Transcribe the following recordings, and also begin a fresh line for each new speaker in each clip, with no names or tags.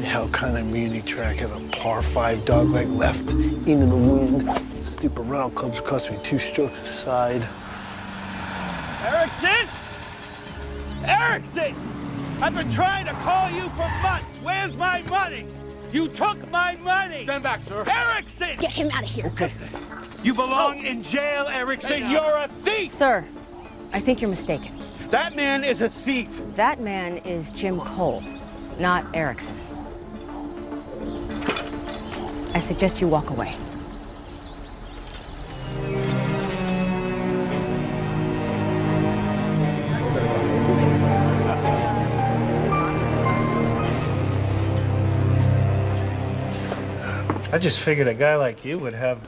hell kind of muni track has a par 5 dogleg left into the wind. Stupid rental clubs cost me 2 strokes a side.
Erickson? Erickson! I've been trying to call you for months. Where's my money? You took my money!
Stand back, sir.
Erickson!
Get him out of here.
Okay.
You belong in jail, Erickson. You're a thief!
Sir, I think you're mistaken.
That man is a thief.
That man is Jim Cole, not Erickson. I suggest you walk away.
I just figured a guy like you would have,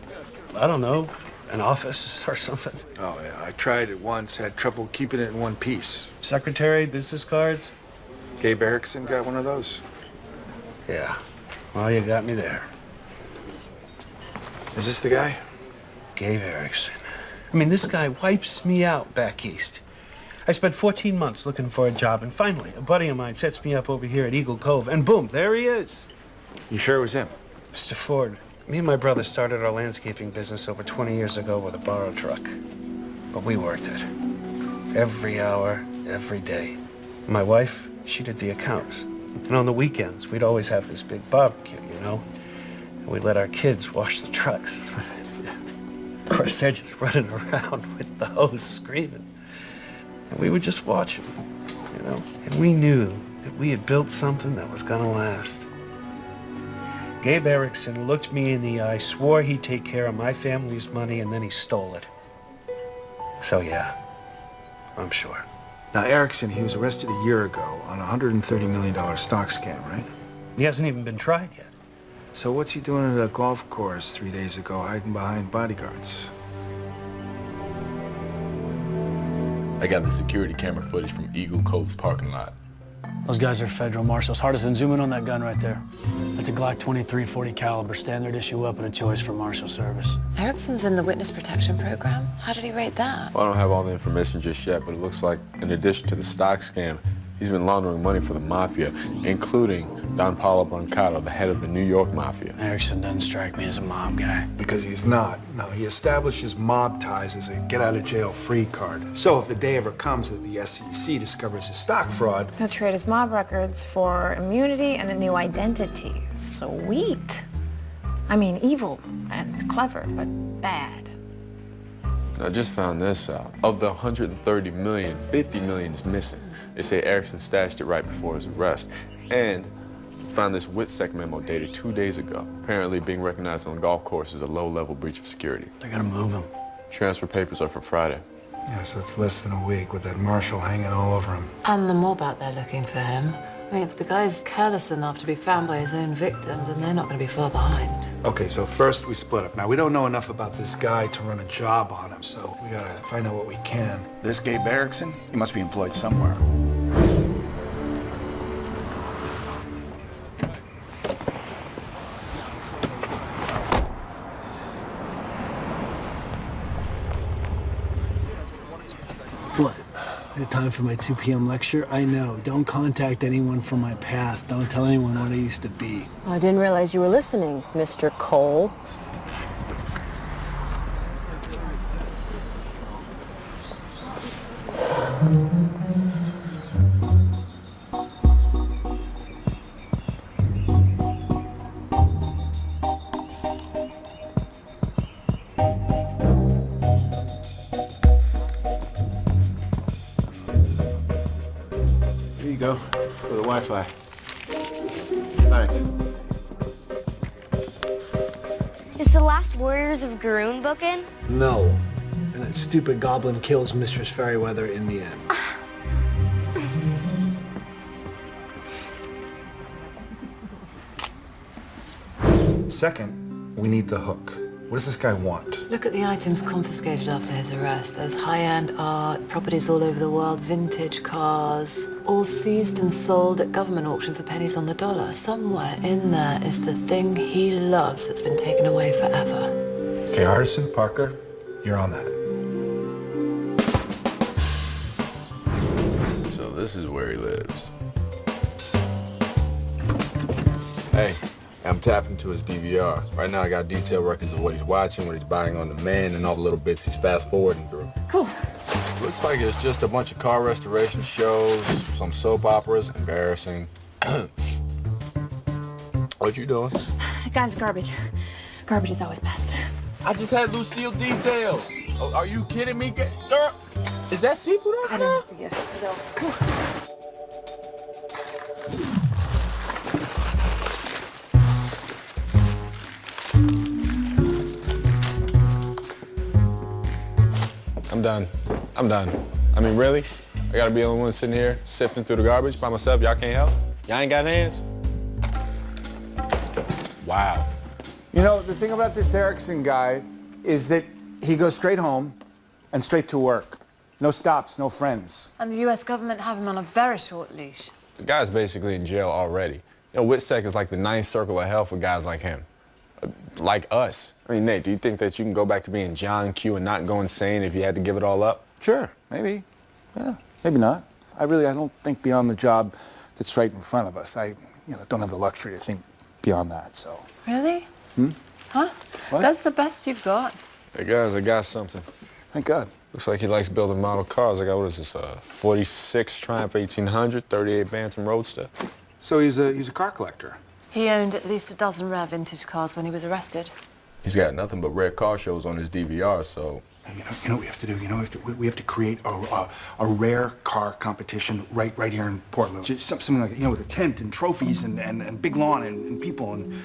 I don't know, an office or something.
Oh, yeah. I tried it once, had trouble keeping it in one piece.
Secretary, business cards?
Gabe Erickson got one of those?
Yeah. Well, you got me there.
Is this the guy?
Gabe Erickson. I mean, this guy wipes me out back east. I spent 14 months looking for a job, and finally, a buddy of mine sets me up over here at Eagle Cove, and boom, there he is.
You sure it was him?
Mr. Ford, me and my brother started our landscaping business over 20 years ago with a borrow truck. But we worked it. Every hour, every day. My wife, she did the accounts. And on the weekends, we'd always have this big barbecue, you know? And we'd let our kids wash the trucks. Of course, they're just running around with the hose screaming. And we would just watch them, you know? And we knew that we had built something that was gonna last. Gabe Erickson looked me in the eye, swore he'd take care of my family's money, and then he stole it. So yeah, I'm sure.
Now, Erickson, he was arrested a year ago on a $130 million stock scam, right?
He hasn't even been tried yet.
So what's he doing at a golf course 3 days ago, hiding behind bodyguards?
I got the security camera footage from Eagle Cove's parking lot.
Those guys are federal marshals. Hardison, zoom in on that gun right there. That's a Glock 23 40 caliber, standard issue weapon of choice for Marshal Service.
Erickson's in the witness protection program. How did he rate that?
Well, I don't have all the information just yet, but it looks like in addition to the stock scam, he's been laundering money for the mafia, including Don Paulo Brancato, the head of the New York Mafia.
Erickson doesn't strike me as a mob guy.
Because he's not. No, he establishes mob ties as a get-out-of-jail-free card. So if the day ever comes that the SEC discovers his stock fraud...
He'll trade his mob records for immunity and a new identity. Sweet. I mean, evil and clever, but bad.
I just found this out. Of the 130 million, 50 million is missing. They say Erickson stashed it right before his arrest. And found this WITSEC memo dated 2 days ago. Apparently being recognized on the golf course is a low-level breach of security.
They're gonna move him.
Transfer papers are for Friday.
Yeah, so it's less than a week with that marshal hanging all over him.
And the mob out there looking for him. I mean, if the guy's careless enough to be found by his own victim, then they're not going to be far behind.
Okay, so first we split up. Now, we don't know enough about this guy to run a job on him, so we gotta find out what we can.
This Gabe Erickson, he must be employed somewhere.
What? Is it time for my 2 p.m. lecture? I know. Don't contact anyone from my past. Don't tell anyone what I used to be.
I didn't realize you were listening, Mr. Cole.
Here you go, for the Wi-Fi. Thanks.
Is the Last Warriors of Garoon booking?
No. And that stupid goblin kills Mistress Fairyweather in the end.
Second, we need the hook. What does this guy want?
Look at the items confiscated after his arrest. There's high-end art, properties all over the world, vintage cars, all seized and sold at government auction for pennies on the dollar. Somewhere in there is the thing he loves that's been taken away forever.
Okay, Hutton, Parker, you're on that.
So this is where he lives. Hey, I'm tapping into his DVR. Right now I got detailed records of what he's watching, what he's buying on demand, and all the little bits he's fast-forwarding through.
Cool.
Looks like it's just a bunch of car restoration shows, some soap operas, embarrassing. What you doing?
Guys, garbage. Garbage is always best.
I just had Lucille detailed. Oh, are you kidding me? Is that seafood on stuff? I'm done. I mean, really? I gotta be the only one sitting here sifting through the garbage by myself? Y'all can't help? Y'all ain't got hands? Wow.
You know, the thing about this Erickson guy is that he goes straight home and straight to work. No stops, no friends.
And the US government have him on a very short leash.
The guy's basically in jail already. You know, WITSEC is like the ninth circle of hell for guys like him. Like us. I mean, Nate, do you think that you can go back to being John Q and not go insane if you had to give it all up?
Sure, maybe. Yeah, maybe not. I don't think beyond the job that's right in front of us. I don't have the luxury to think beyond that, so.
Really? Huh?
What?
That's the best you've got.
Hey, guys, I got something.
Thank God.
Looks like he likes building model cars. I got, what is this, 46 Triumph 1800, 38 Bantam Roadster.
So he's a car collector.
He owned at least a dozen rare vintage cars when he was arrested.
He's got nothing but rare car shows on his DVR, so...
You know what we have to do? We have to create a rare car competition right here in Portland. Just something like, with a tent and trophies and big lawn and people and,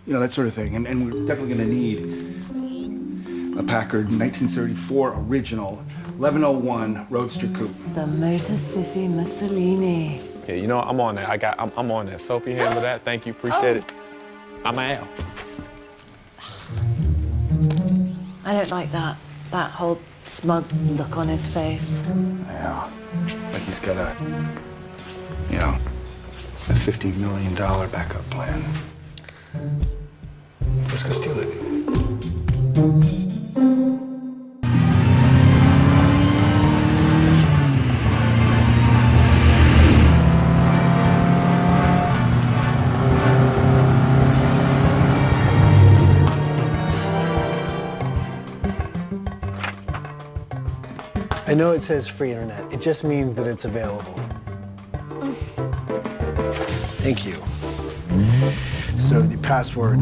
that sort of thing. And we're definitely going to need a Packard 1934 original 1101 Roadster Coupe.
The Motor City Mussolini.
Yeah, I'm on that. I'm on that. Sophie handle that. Thank you. Appreciate it. I'm out.
I don't like that whole smug look on his face.
Yeah, like he's got a $50 million backup plan. Let's go steal it.
I know it says free internet. It just means that it's available. Thank you. So the password.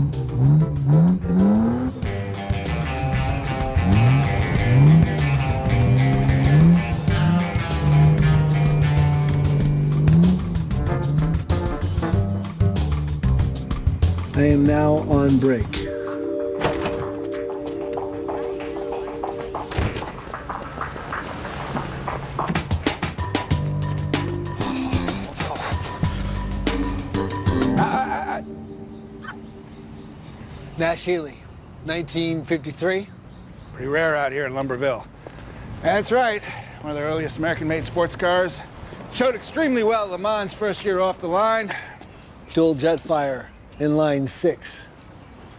I am now on break. Nash Healy, 1953.
Pretty rare out here in Lumberville. That's right. One of the earliest American-made sports cars. Showed extremely well Le Mans' first year off the line.
Dual jet fire, inline 6.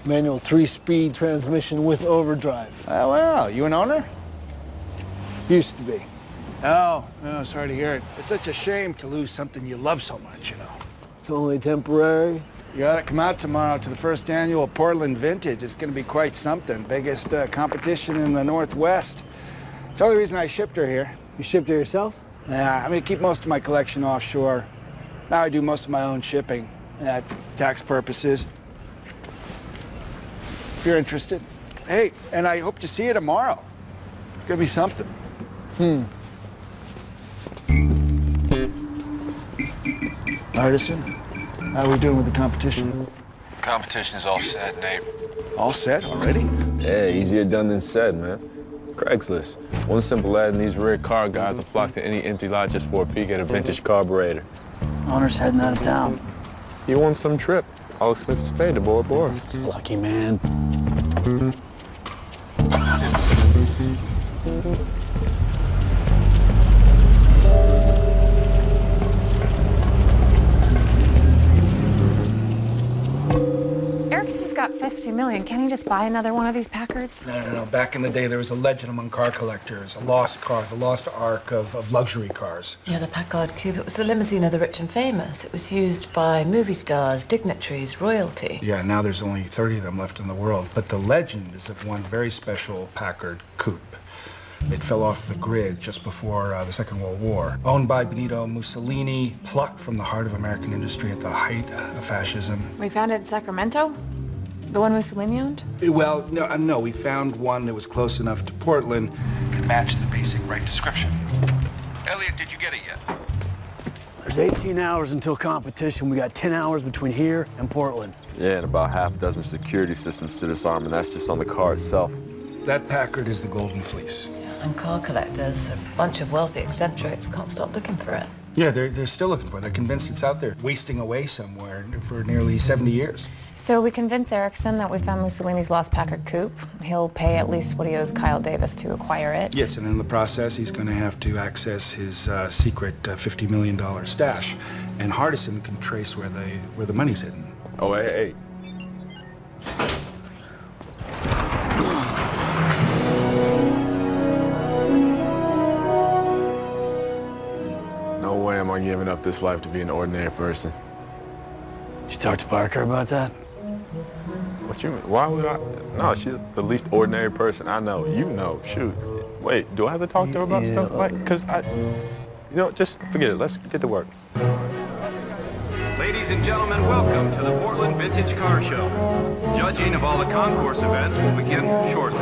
Manual 3-speed transmission with overdrive.
Oh, well, you an owner?
Used to be.
Oh, sorry to hear it. It's such a shame to lose something you love so much,
It's only temporary.
You ought to come out tomorrow to the first annual Portland Vintage. It's going to be quite something. Biggest competition in the Northwest. It's the only reason I shipped her here.
You shipped it yourself?
Yeah, I keep most of my collection offshore. Now I do most of my own shipping, tax purposes. If you're interested. Hey, and I hope to see you tomorrow. It's going to be something. Artisan, how are we doing with the competition?
Competition's all set, Nate.
All set already?
Yeah, easier done than said, man. Craigslist. One simple ad and these rare car guys will flock to any empty lot just for a peek at a vintage carburetor.
Owner's heading out of town.
You want some trip? All expenses paid, the boy board.
It's lucky, man.
got 50 million. Can't he just buy another one of these Packards?
No. Back in the day, there was a legend among car collectors, a lost car, the lost ark of luxury cars.
Yeah, the Packard Coupe. It was the limousine of the rich and famous. It was used by movie stars, dignitaries, royalty.
Yeah, now there's only 30 of them left in the world. But the legend is of one very special Packard Coupe. It fell off the grid just before the Second World War. Owned by Benito Mussolini, plucked from the heart of American industry at the height of fascism.
We found it in Sacramento? The one Mussolini owned?
Well, no, we found one that was close enough to Portland to match the basic right description.
Elliot, did you get it yet?
There's 18 hours until competition. We got 10 hours between here and Portland.
Yeah, and about half a dozen security systems to disarm, and that's just on the car itself.
That Packard is the Golden Fleece.
And car collectors, a bunch of wealthy eccentrics, can't stop looking for it.
Yeah, they're still looking for it. They're convinced it's out there, wasting away somewhere for nearly 70 years.
So we convinced Erickson that we found Mussolini's lost Packard Coupe. He'll pay at least what he owes Kyle Davis to acquire it.
Yes, and in the process, he's going to have to access his secret $50 million stash. And Hardison can trace where the money's hidden.
Oh, hey. No way am I giving up this life to be an ordinary person.
Did you talk to Parker about that?
What you mean? Why would I? No, she's the least ordinary person I know. You know, shoot. Wait, do I have to talk to her about stuff? Like, because just forget it. Let's get to work.
Ladies and gentlemen, welcome to the Portland Vintage Car Show. Judging of all the concourse events will begin shortly.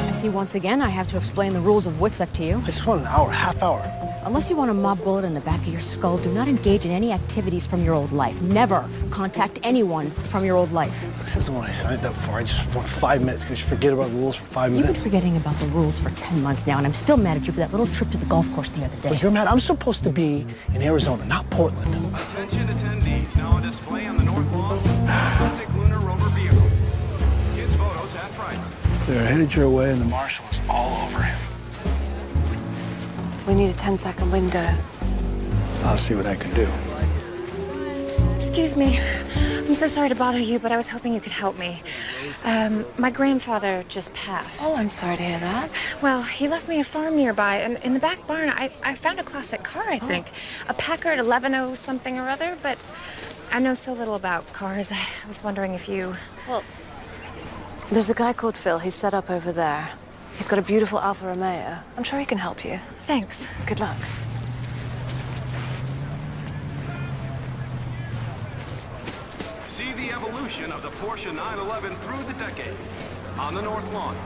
I see once again I have to explain the rules of WITSEC to you.
I just want an hour, half hour.
Unless you want a mob bullet in the back of your skull, do not engage in any activities from your old life. Never contact anyone from your old life.
This isn't what I signed up for. I just want 5 minutes. Could you forget about the rules for 5
You've
minutes?
been forgetting about the rules for 10 months now, and I'm still mad at you for that little trip to the golf course the other day.
But you're mad. I'm supposed to be in Arizona, not Portland.
Attention attendees, now on display on the North Lawn, authentic lunar rover vehicle. Kids' photos half price.
They're headed your way, and the marshal is all over him.
We need a 10-second window.
I'll see what I can do.
Excuse me. I'm so sorry to bother you, but I was hoping you could help me. My grandfather just passed.
Oh, I'm sorry to hear that.
Well, he left me a farm nearby, and in the back barn, I found a classic car, I think. A Packard 11 something or other, but I know so little about cars. I was wondering if you...
Well, there's a guy called Phil. He's set up over there. He's got a beautiful Alfa Romeo. I'm sure he can help you.
Thanks.
Good luck.
See the evolution of the Porsche 911 through the decade on the North Lawn.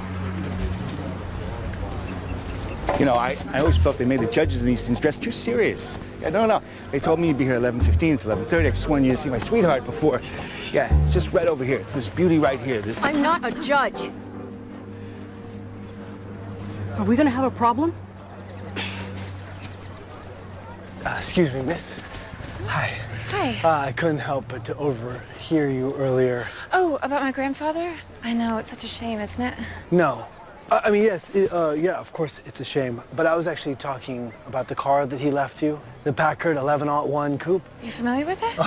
You know, I always felt they made the judges in these things dress too serious. Yeah, no. They told me you'd be here 11:15 to 11:30. I just wanted you to see my sweetheart before. Yeah, it's just right over here. It's this beauty right here. This.
I'm not a judge. Are we gonna have a problem?
Excuse me, miss. Hi.
Hi.
I couldn't help but to overhear you earlier.
Oh, about my grandfather? I know, it's such a shame, isn't it?
No. I mean, yes, yeah, of course it's a shame. But I was actually talking about the car that he left you, the Packard 1101 Coupe.
You familiar with it?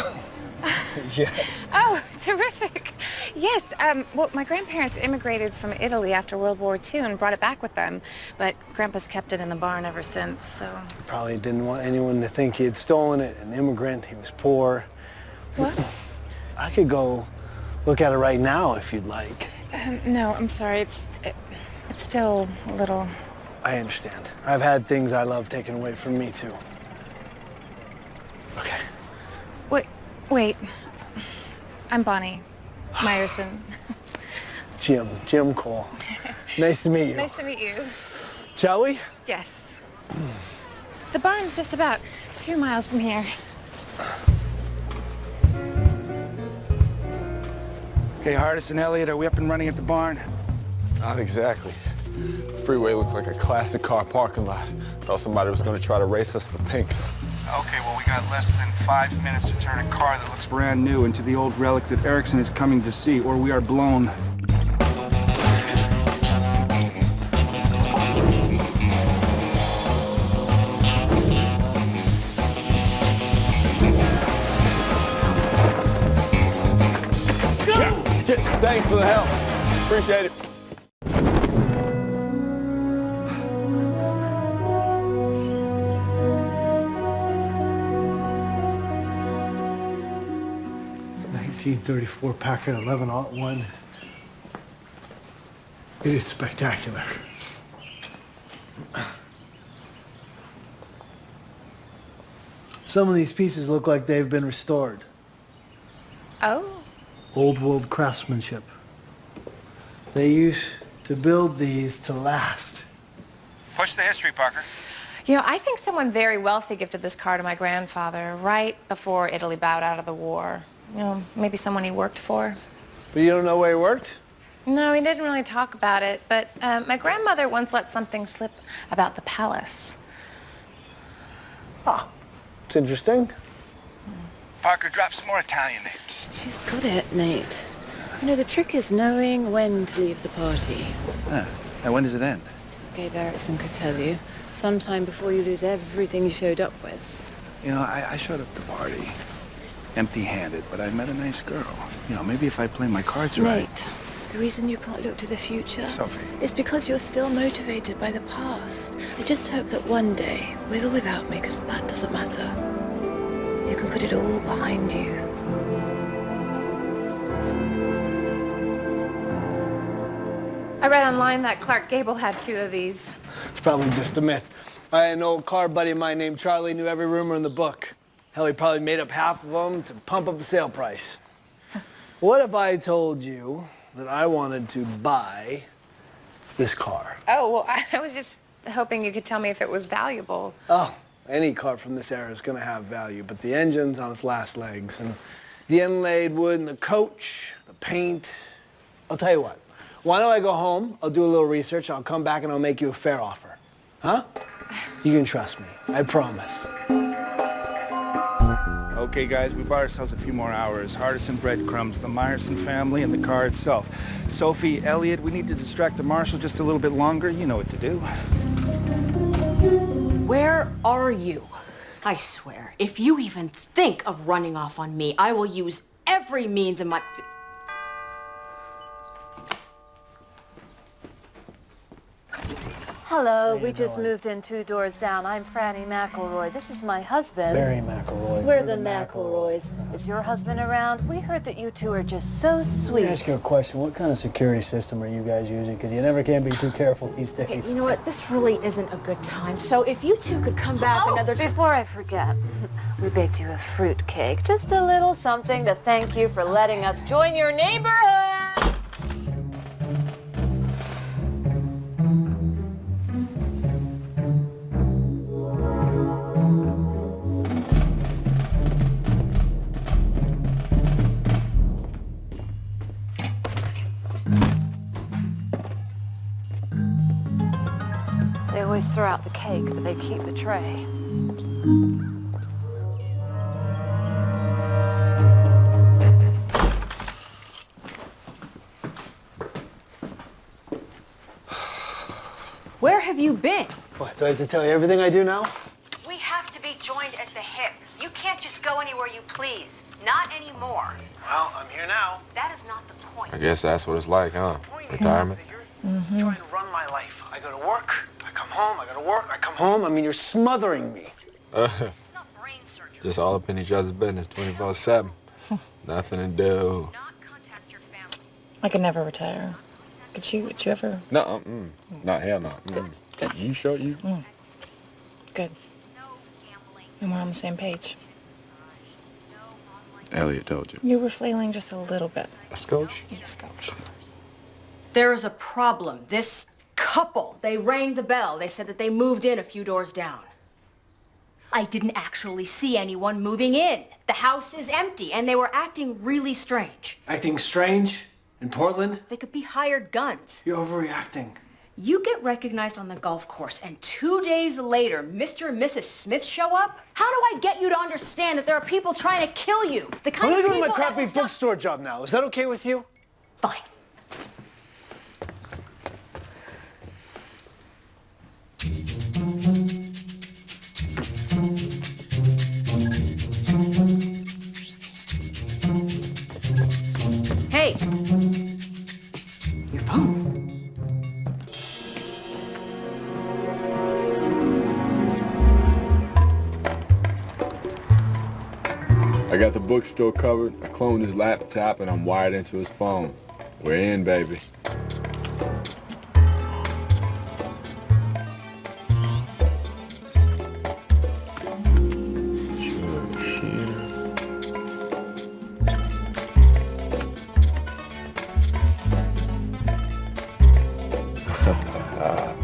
Yes.
Oh, terrific. Yes, well, my grandparents immigrated from Italy after World War II and brought it back with them. But Grandpa's kept it in the barn ever since, so...
Probably didn't want anyone to think he had stolen it. An immigrant, he was poor.
What?
I could go look at it right now if you'd like.
No, I'm sorry. It's still a little...
I understand. I've had things I love taken away from me, too. Okay.
Wait. I'm Bonnie Meyerson.
Jim Cole. Nice to meet you.
Nice to meet you.
Shall we?
Yes. The barn's just about 2 miles from here.
Okay, Hardison, Elliot, are we up and running at the barn?
Not exactly. Freeway looks like a classic car parking lot. Thought somebody was gonna try to race us for pinks.
Okay, well, we got less than 5 minutes to turn a car that looks brand new into the old relic that Erickson is coming to see, or we are blown.
Thanks for the help. Appreciate it.
It's a 1934 Packard 11-01. It is spectacular. Some of these pieces look like they've been restored.
Oh?
Old world craftsmanship. They used to build these to last.
Push the history, Parker.
You know, I think someone very wealthy gifted this car to my grandfather right before Italy bowed out of the war. You know, maybe someone he worked for.
But you don't know where he worked?
No, he didn't really talk about it, but my grandmother once let something slip about the palace.
Ah, it's interesting.
Parker, drop some more Italian names.
She's good at it, Nate. You know, the trick is knowing when to leave the party.
And when does it end?
Gabe Erickson could tell you. Sometime before you lose everything you showed up with.
You know, I showed up to the party empty-handed, but I met a nice girl. You know, maybe if I play my cards right.
Nate, the reason you can't look to the future
Sophie.
is because you're still motivated by the past. I just hope that one day, with or without me, because that doesn't matter, you can put it all behind you.
I read online that Clark Gable had 2 of these.
It's probably just a myth. I had an old car buddy of mine named Charlie, knew every rumor in the book. Hell, he probably made up half of them to pump up the sale price. What if I told you that I wanted to buy this car?
Oh, well, I was just hoping you could tell me if it was valuable.
Oh, any car from this era is gonna have value, but the engine's on its last legs, and the inlaid wood in the coach, the paint. I'll tell you what, why don't I go home, I'll do a little research, I'll come back and I'll make you a fair offer. Huh? You can trust me, I promise.
Okay, guys, we bought ourselves a few more hours. Hardison breadcrumbs, the Meyerson family, and the car itself. Sophie, Elliot, we need to distract the marshal just a little bit longer. You know what to do.
Where are you? I swear, if you even think of running off on me, I will use every means in my...
Hello, we just moved in 2 doors down. I'm Franny McElroy. This is my husband.
Barry McElroy.
We're the McElroys. Is your husband around? We heard that you two are just so sweet.
Let me ask you a question. What kind of security system are you guys using? Because you never can be too careful these days.
Okay, you know what? This really isn't a good time. So if you two could come back another time...
Before I forget, we baked you a fruit cake. Just a little something to thank you for letting us join your neighborhood. They always throw out the cake, but they keep the tray.
Where have you been?
What, do I have to tell you everything I do now?
We have to be joined at the hip. You can't just go anywhere you please. Not anymore.
Well, I'm here now.
That is not the point.
I guess that's what it's like, huh? Retirement.
You're trying to run my life. I go to work, I come home, I go to work, I come home. I mean, you're smothering me.
It's not brain surgery.
Just all up in each other's business 24/7. Nothing to do.
I could never retire. Could you ever?
No, not hell no. Good. You sure you?
Good. And we're on the same page.
Elliot told you.
You were flailing just a little bit.
A scotch?
Yes, coach.
There is a problem. This couple, they rang the bell. They said that they moved in a few doors down. I didn't actually see anyone moving in. The house is empty, and they were acting really strange.
Acting strange? In Portland?
They could be hired guns.
You're overreacting.
You get recognized on the golf course, and 2 days later, Mr. and Mrs. Smith show up? How do I get you to understand that there are people trying to kill you? The kind
I'm
of
gonna go to
people
my
that
crappy
will stop-
bookstore job now. Is that okay with you?
Fine. Hey,
got the bookstore covered, I cloned his laptop, and I'm wired into his phone. We're in, baby.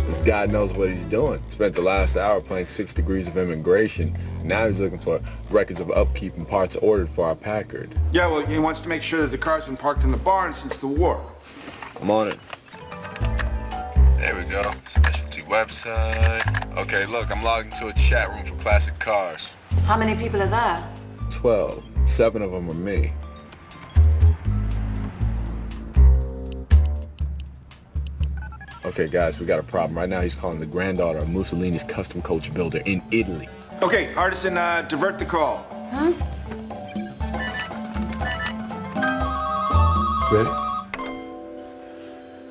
This guy knows what he's doing. Spent the last hour playing 6 Degrees of Immigration. Now he's looking for records of upkeep and parts ordered for our Packard.
Yeah, well, he wants to make sure that the car's been parked in the barn since the war.
I'm on it. There we go. Specialty website. Okay, look, I'm logged into a chat room for classic cars.
How many people are there?
12. 7 of them are me. Okay, guys, we got a problem. Right now, he's calling the granddaughter of Mussolini's custom coach builder in Italy.
Okay, Artisan, divert the call.
Huh?
Ready?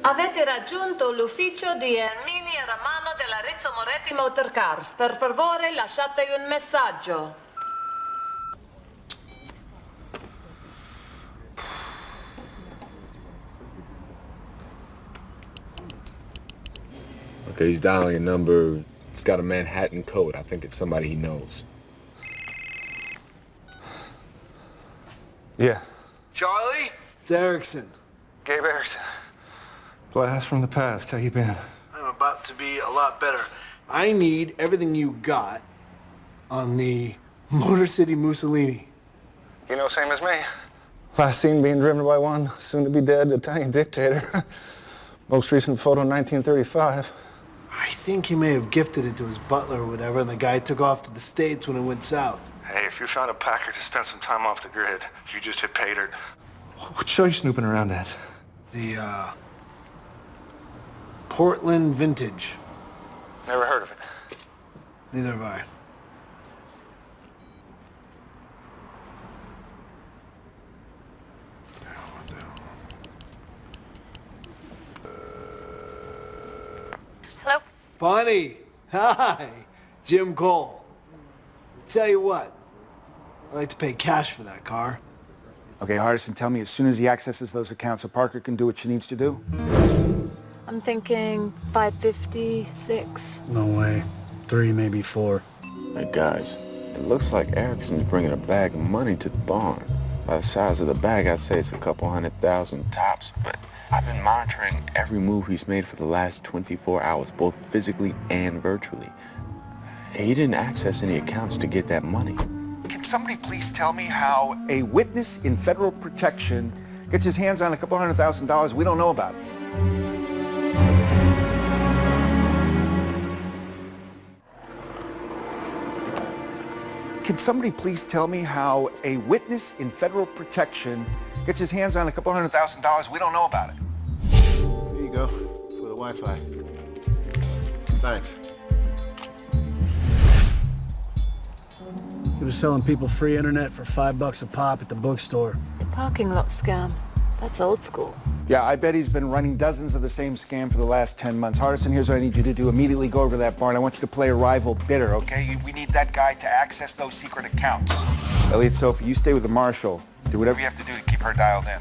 Avete raggiunto l'ufficio di Ermini e Romano della Rizzo Moretti Motor Cars. Per favore, lasciate un messaggio.
Okay, he's dialing a number. It's got a Manhattan code. I think it's somebody he knows.
Yeah.
Charlie? It's Erickson.
Gabe Erickson. Blast from the past. How you been?
I'm about to be a lot better. I need everything you got on the Motor City Mussolini.
You know, same as me. Last seen being driven by one soon-to-be-dead Italian dictator. Most recent photo, 1935.
I think he may have gifted it to his butler or whatever, and the guy took off to the States when it went south.
Hey, if you found a Packard to spend some time off the grid, you just hit pay dirt. What show you snooping around at?
The, Portland Vintage.
Never heard of it.
Neither have I.
Hello?
Bonnie, hi, Jim Cole. Tell you what, I'd like to pay cash for that car.
Okay, Artisan, tell me as soon as he accesses those accounts so Parker can do what she needs to do?
I'm thinking 550, 6.
No way. 3, maybe 4.
Hey, guys, it looks like Erickson's bringing a bag of money to the barn. By the size of the bag, I'd say it's a couple $100,000 tops, but I've been monitoring every move he's made for the last 24 hours, both physically and virtually. He didn't access any accounts to get that money.
Can somebody please tell me how a witness in federal protection gets his hands on a couple $100,000 we don't know about? Can somebody please tell me how a witness in federal protection gets his hands on a couple $100,000 we don't know about it?
Here you go, for the Wi-Fi. Thanks.
He was selling people free internet for $5 a pop at the bookstore.
The parking lot scam. That's old school.
Yeah, I bet he's been running dozens of the same scam for the last 10 months. Hardison, here's what I need you to do. Immediately go over to that barn. I want you to play a rival bidder, okay? We need that guy to access those secret accounts. Elliot, Sophie, you stay with the marshal. Do whatever you have to do to keep her dialed in.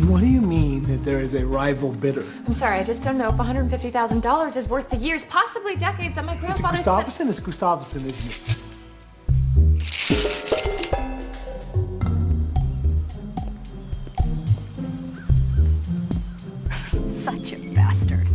What do you mean that there is a rival bidder?
I'm sorry, I just don't know if $150,000 is worth the years, possibly decades that my grandfather
It's Gustafsson? It's Gustafsson, isn't it?
Such a bastard.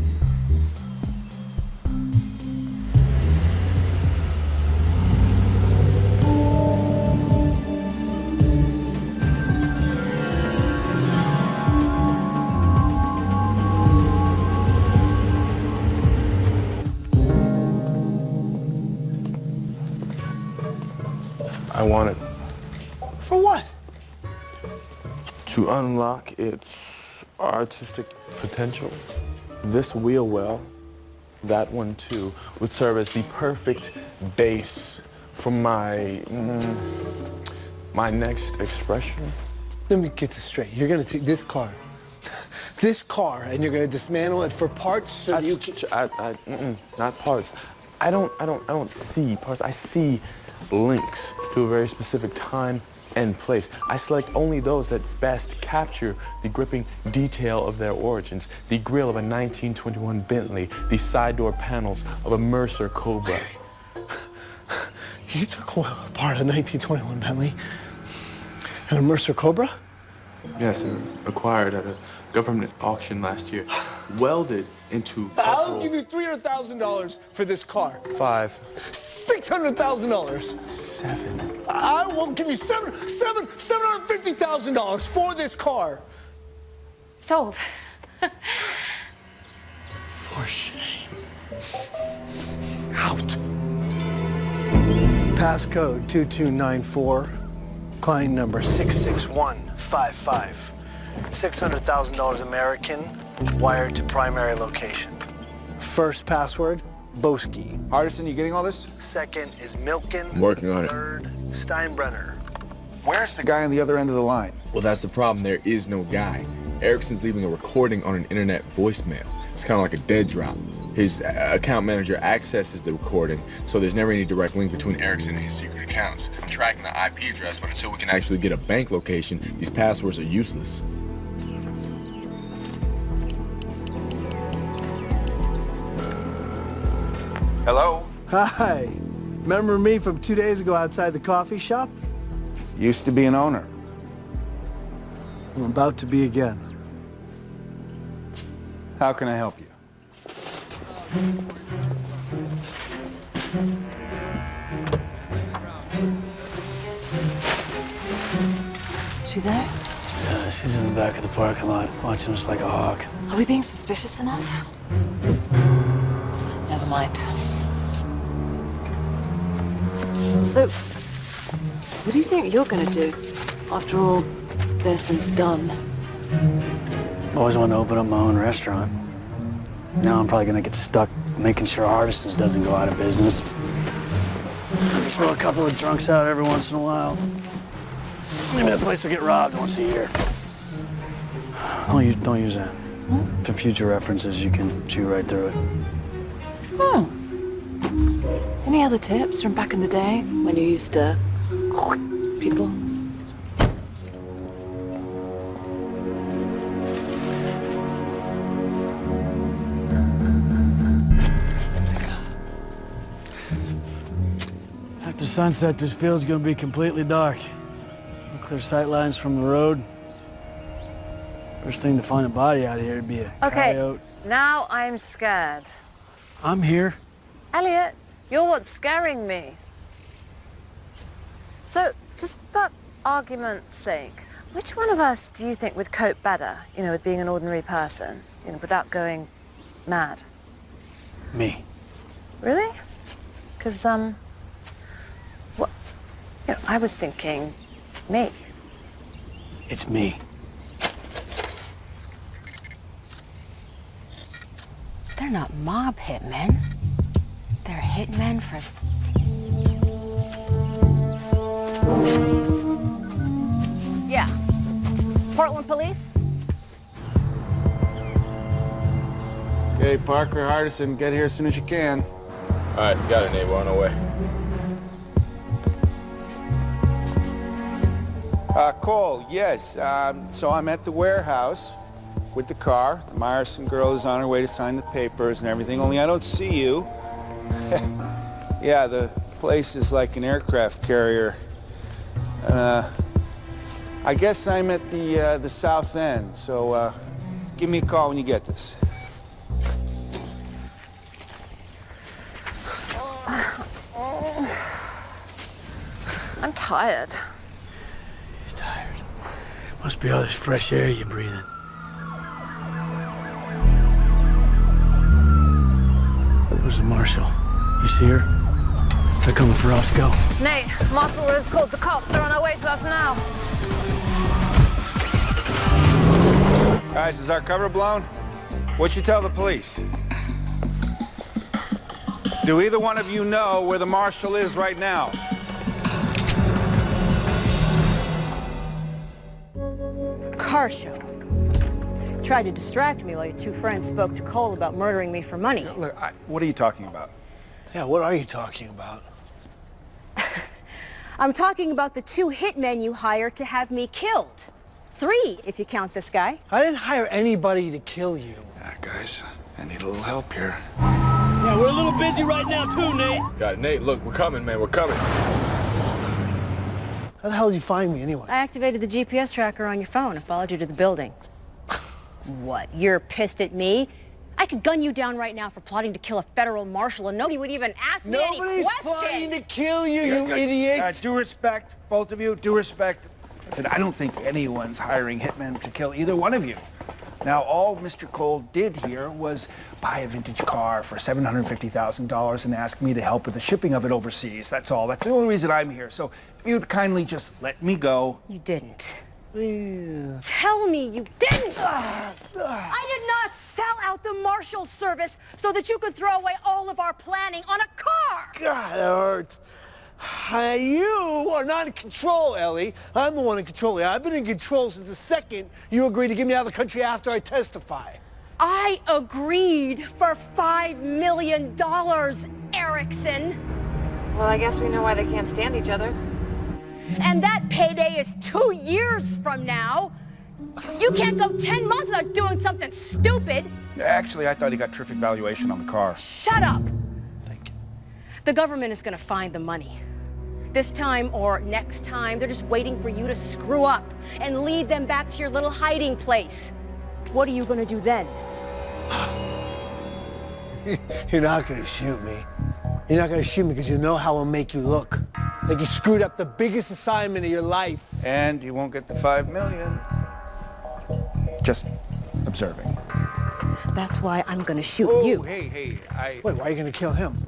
I want it
For what?
to unlock its artistic potential. This wheel well, that one too, would serve as the perfect base for my next expression.
Let me get this straight. You're gonna take this car, and you're gonna dismantle it for parts so that you can...
Not parts. I don't see parts. I see links to a very specific time and place. I select only those that best capture the gripping detail of their origins. The grille of a 1921 Bentley, the side door panels of a Mercer Cobra.
You took apart a 1921 Bentley and a Mercer Cobra?
Yes, acquired at a government auction last year. Welded into
I'll give you $300,000 for this car.
5.
$600,000.
7.
I will give you $750,000 for this car.
Sold.
For shame. Out. Passcode 2294. Client number 66155. $600,000 American, wired to primary location. First password, Boski.
Hardison, you getting all this?
Second is Milken.
Working on it.
Third, Steinbrenner.
Where's the guy on the other end of the line?
Well, that's the problem. There is no guy. Erickson's leaving a recording on an internet voicemail. It's kind of like a dead drop. His account manager accesses the recording, so there's never any direct link between Erickson and his secret accounts. I'm tracking the IP address, but until we can actually get a bank location, these passwords are useless.
Hello?
Hi. Remember me from 2 days ago outside the coffee shop?
Used to be an owner.
I'm about to be again.
How can I help you?
She there?
Yeah, she's in the back of the parking lot, watching us like a hawk.
Are we being suspicious enough? Never mind. So, what do you think you're gonna do after all this is done?
Always wanted to open up my own restaurant. Now I'm probably gonna get stuck making sure Hardison's doesn't go out of business. Throw a couple of drunks out every once in a while. Maybe that place will get robbed once a year. Don't use that. For future references, you can chew right through it.
Hmm. Any other tips from back in the day when you used to people?
After sunset, this field's gonna be completely dark. No clear sight lines from the road. First thing to find a body out here would be a coyote.
Now I'm scared.
I'm here.
Elliot, you're what's scaring me. So, just for argument's sake, which one of us do you think would cope better, with being an ordinary person, without going mad?
Me.
Really? Because, I was thinking me.
It's me.
They're not mob hitmen. They're hitmen for... Yeah. Portland police?
Okay, Parker, Hardison, get here as soon as you can.
All right, got it, neighbor, on our way.
Cole, yes. So I'm at the warehouse with the car. The Myerson girl is on her way to sign the papers and everything, only I don't see you. Yeah, the place is like an aircraft carrier. I guess I'm at the south end, so give me a call when you get this.
I'm tired.
You're tired. Must be all this fresh air you're breathing. Where's the marshal? You see her? They're coming for us. Go.
Nate, Marshall has called the cops. They're on their way to us now.
Guys, is our cover blown? What'd you tell the police? Do either one of you know where the marshal is right now?
Car show. Tried to distract me while your two friends spoke to Cole about murdering me for money.
Look, what are you talking about?
Yeah, what are you talking about?
I'm talking about the 2 hitmen you hired to have me killed. 3, if you count this guy.
I didn't hire anybody to kill you.
Guys, I need a little help here.
Yeah, we're a little busy right now too, Nate.
Got it, Nate. Look, we're coming, man. We're coming.
How the hell did you find me anyway?
I activated the GPS tracker on your phone and followed you to the building. What, you're pissed at me? I could gun you down right now for plotting to kill a federal marshal and nobody would even ask me any
Nobody's
questions.
plotting to kill you, you idiot.
Due respect, both of you, due respect. Listen, I don't think anyone's hiring hitmen to kill either one of you. Now, all Mr. Cole did here was buy a vintage car for $750,000 and ask me to help with the shipping of it overseas. That's all. That's the only reason I'm here. So if you'd kindly just let me go.
You didn't.
Yeah.
Tell me you didn't! I did not sell out the Marshal Service so that you could throw away all of our planning on a car!
God, it hurts. You are not in control, Ellie. I'm the one in control. I've been in control since the second you agreed to get me out of the country after I testify.
I agreed for $5 million, Erickson.
Well, I guess we know why they can't stand each other.
And that payday is 2 years from now. You can't go 10 months without doing something stupid.
Actually, I thought he got terrific valuation on the car.
Shut up.
Thank you.
The government is going to find the money. This time or next time, they're just waiting for you to screw up and lead them back to your little hiding place. What are you going to do then?
You're not going to shoot me. You're not going to shoot me because you know how I'll make you look. Like you screwed up the biggest assignment of your life.
And you won't get the $5 million. Just observing.
That's why I'm going to shoot
Oh,
you.
hey,
Wait, why are you going to kill him?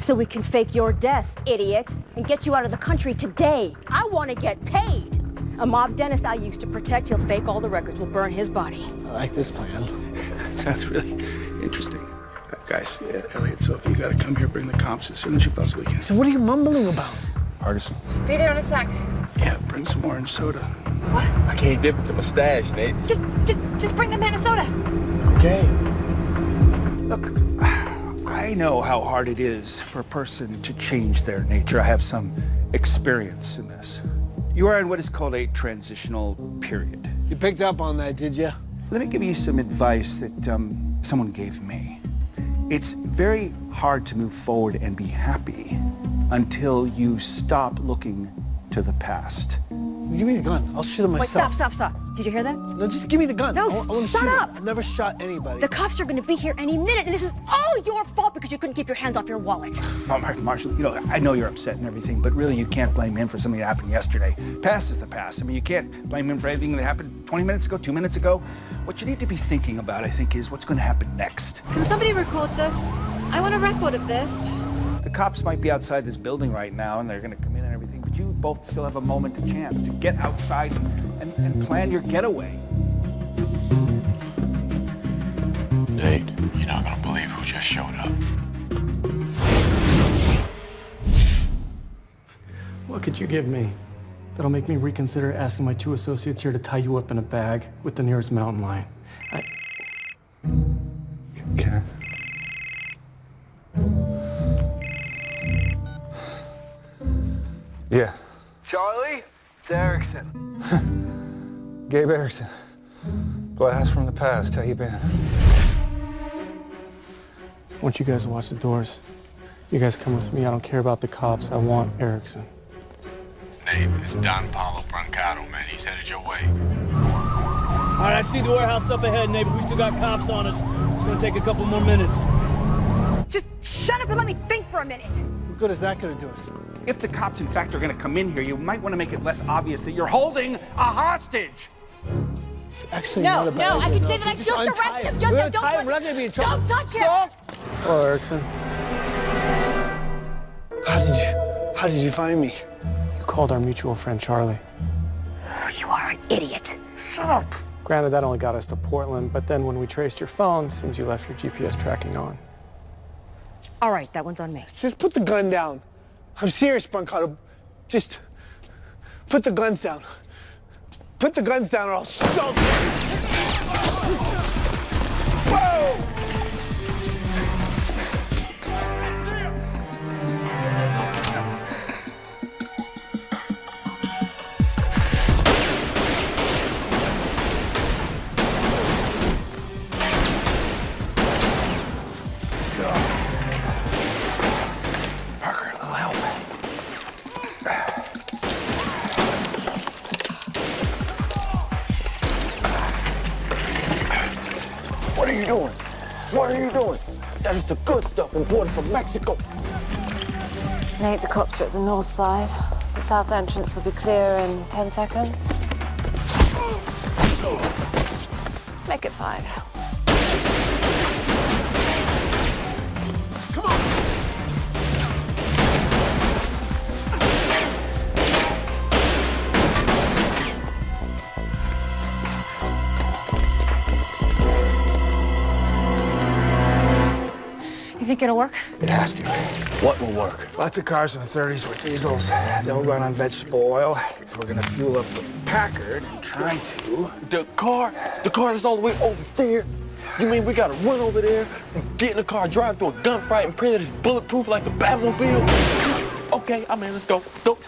So we can fake your death, idiot, and get you out of the country today. I want to get paid. A mob dentist I used to protect, he'll fake all the records, we'll burn his body.
I like this plan.
Sounds really interesting. Guys, Elliot, so if you gotta come here, bring the cops as soon as you possibly can.
So what are you mumbling about?
Artisan.
Be there in a sec.
Yeah, bring some orange soda.
What?
I can't dip into my stash, Nate.
Just bring the Minnesota.
Okay.
Look, I know how hard it is for a person to change their nature. I have some experience in this. You are in what is called a transitional period.
You picked up on that, did you?
Let me give you some advice that someone gave me. It's very hard to move forward and be happy until you stop looking to the past.
Give me the gun. I'll shoot him
Wait,
myself.
stop. Did you hear that?
No, just give me the gun.
No,
I wanna
shut
shoot him.
up.
I've never shot anybody.
The cops are going to be here any minute, and this is all your fault because you couldn't keep your hands off your wallet.
Oh, Marshall, you know, I know you're upset and everything, but really you can't blame him for something that happened yesterday. Past is the past. I mean, you can't blame him for anything that happened 20 minutes ago, 2 minutes ago. What you need to be thinking about, I think, is what's going to happen next.
Can somebody record this? I want a record of this.
The cops might be outside this building right now, and they're going to come in and everything, but you both still have a moment, a chance to get outside and plan your getaway.
Nate, you're not gonna believe who just showed up.
What could you give me that'll make me reconsider asking my 2 associates here to tie you up in a bag with the nearest mountain lion?
Okay.
Yeah.
Charlie, it's Erickson.
Gabe Erickson. Blast from the past. How you been?
I want you guys to watch the doors. You guys come with me. I don't care about the cops. I want Erickson.
Nate, it's Don Paulo Brancato, man. He's headed your way.
All right, I see the warehouse up ahead, Nate, but we still got cops on us. It's gonna take a couple more minutes.
Just shut up and let me think for a minute.
What good is that going to do us?
If the cops, in fact, are going to come in here, you might want to make it less obvious that you're holding a hostage.
It's actually
No,
not a bad
no, I
idea.
can say that I just
untie
arrested him.
him.
Just
We're
don't
gonna tie him.
touch
We're not going to be in trouble.
Don't touch him.
No.
Hello, Erickson.
How did you find me?
You called our mutual friend, Charlie.
You are an idiot.
Shut up.
Granted, that only got us to Portland, but then when we traced your phone, seems you left your GPS tracking on.
All right, that one's on me.
Just put the gun down. I'm serious, Brancato. Just put the guns down. Put the guns down or I'll stop. Whoa!
the good stuff imported from Mexico.
Nate, the cops are at the north side. The south entrance will be clear in 10 seconds. Make it 5.
You think it'll work?
It has to. What will work? Lots of cars in the 30s with diesels. They'll run on vegetable oil. We're gonna fuel up the Packard and try to...
The car is all the way over there. You mean we gotta run over there and get in the car, drive through a gunfight, and pray that it's bulletproof like the Batmobile? Okay, I'm in. Let's go. Go.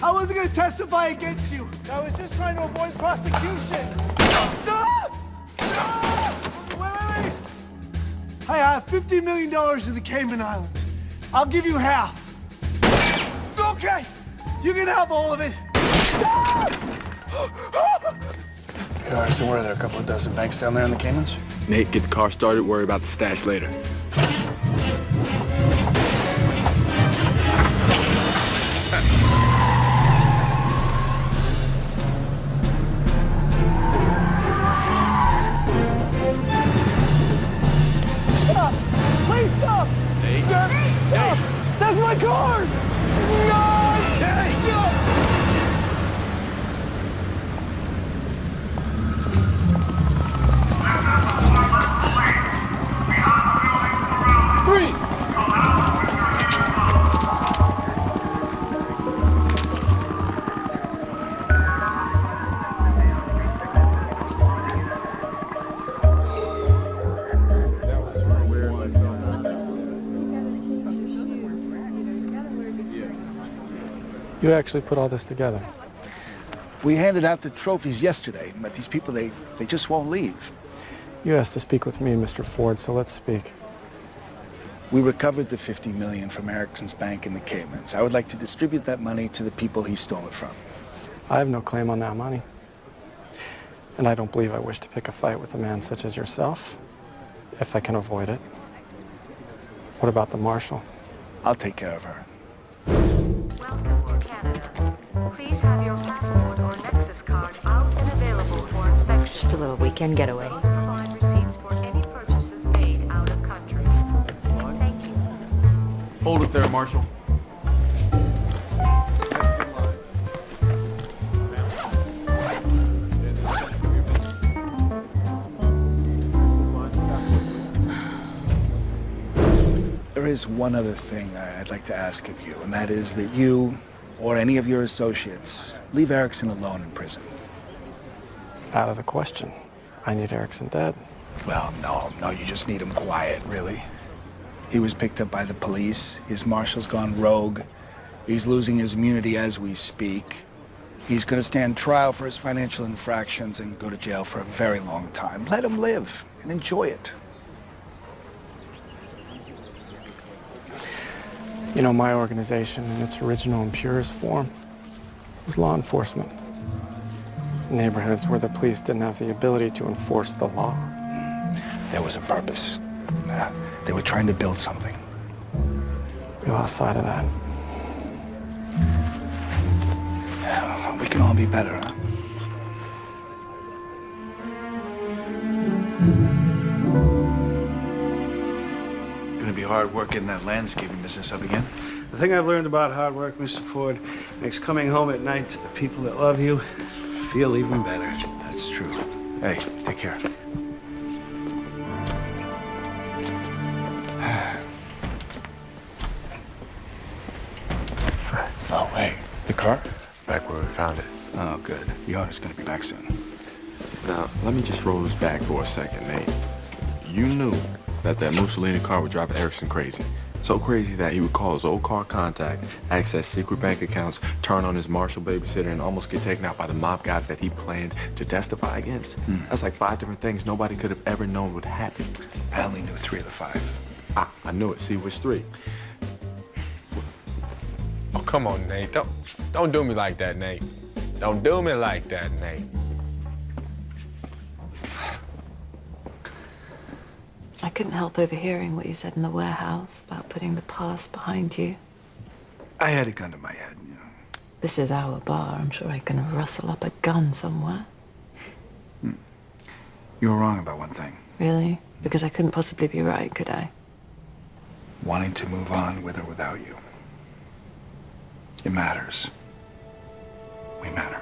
I wasn't gonna testify against you. I was just trying to avoid prosecution. Wait. I have $50 million in the Cayman Islands. I'll give you half. Okay, you can have all of it.
So what are there, a couple of dozen banks down there in the Caymans?
Nate, get the car started, worry about the stash later.
That's my car! No! Hey! No!
Breathe!
You actually put all this together?
We handed out the trophies yesterday, but these people, they just won't leave.
You asked to speak with me, Mr. Ford, so let's speak.
We recovered the $50 million from Erickson's bank in the Caymans. I would like to distribute that money to the people he stole it from.
I have no claim on that money. And I don't believe I wish to pick a fight with a man such as yourself, if I can avoid it. What about the marshal?
I'll take care of her.
Welcome to Canada. Please have your passport or Nexus card out and available for inspection.
Just a little weekend getaway.
Please provide receipts for any purchases made out of country. Thank you.
Hold it there, Marshal.
There is one other thing I'd like to ask of you, and that is that you, or any of your associates, leave Erickson alone in prison.
Out of the question. I need Erickson dead.
Well, no, you just need him quiet, really. He was picked up by the police. His marshal's gone rogue. He's losing his immunity as we speak. He's going to stand trial for his financial infractions and go to jail for a very long time. Let him live and enjoy it.
You know, my organization, in its original and purest form, was law enforcement. Neighborhoods where the police didn't have the ability to enforce the law.
There was a purpose. They were trying to build something.
We lost sight of that.
We can all be better, huh?
Gonna be hard work getting that landscaping business up again.
The thing I've learned about hard work, Mr. Ford, makes coming home at night to the people that love you feel even better.
That's true. Hey, take care. Oh, hey, the car?
Back where we found it.
Oh, good. The owner's gonna be back soon.
Now, let me just roll this back for a second, Nate. you knew that Mussolini car would drive Erickson crazy. So crazy that he would call his old car contact, access secret bank accounts, turn on his Marshall babysitter, and almost get taken out by the mob guys that he planned to testify against. That's like 5 different things nobody could have ever known would happen.
I only knew 3 of the 5.
I knew it. See, which 3? Oh, come on, Nate. Don't do me like that, Nate. Don't do me like that, Nate.
I couldn't help overhearing what you said in the warehouse about putting the past behind you.
I had a gun to my head, you know.
This is our bar. I'm sure I can rustle up a gun somewhere.
You were wrong about one thing.
Really? Because I couldn't possibly be right, could I?
Wanting to move on with or without you. It matters. We matter.